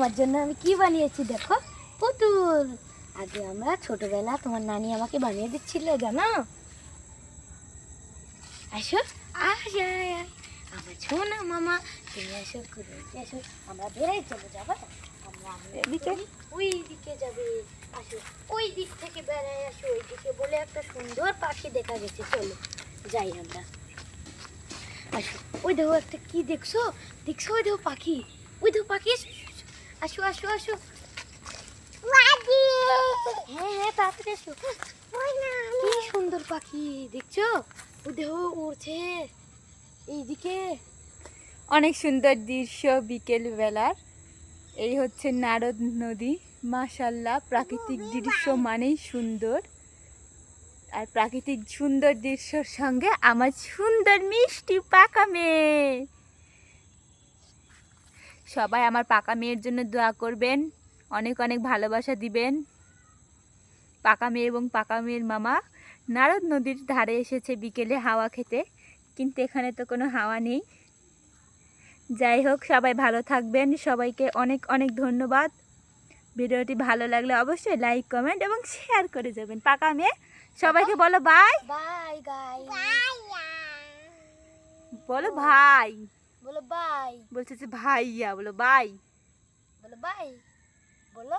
তোমার জন্য আমি কি বানিয়েছি দেখো, পুতুল। আগে আমরা ছোটবেলা তোমার নানি আমাকে বানিয়ে দিচ্ছিল জানো। আসো আসো আমার সোনা মামা, তুমি আসো আসো, আমরা বেড়াই চলে যাবো। আমরা ওই দিকে যাবে, আসো ওই দিক থেকে বেড়াই আসো, ওই দিকে বলে একটা সুন্দর পাখি দেখা গেছে, চলো যাই আমরা। আসো, ওই দেখো একটা কি দেখছো, দেখছো ওই দেখো পাখি, ওই দেখো পাখি, আসো আসো আসো। হ্যাঁ হ্যাঁ তাড়াতাড়ি আসো। কি সুন্দর পাখি দেখছো, ওই দেখো উড়ছে এইদিকে। অনেক সুন্দর দৃশ্য বিকেল বেলার। এই হচ্ছে নারদ নদী। মাশাআল্লাহ, প্রাকৃতিক দৃশ্য মানেই সুন্দর। আর প্রাকৃতিক সুন্দর দৃশ্যর সঙ্গে আমার সুন্দর মিষ্টি পাকা মেয়ে। সবাই আমার পাকা মেয়ের জন্য দোয়া করবেন, অনেক অনেক ভালোবাসা দিবেন। পাকা মেয়ে এবং পাকা মেয়ের মামা নারদ নদীর ধারে এসেছে বিকেলে হাওয়া খেতে, কিন্তু এখানে তো কোনো হাওয়া নেই। যাই হোক, সবাই ভালো থাকবেন, সবাইকে অনেক অনেক ধন্যবাদ। ভিডিওটি ভালো লাগলে অবশ্যই লাইক কমেন্ট এবং শেয়ার করে যাবেন। পাকা মেয়ে সবাইকে বলো বাই। বাই গাই, বলো ভাই, বলো বাই, বলছে যে ভাইয়া, বলো বাই, বলো বাই, বলো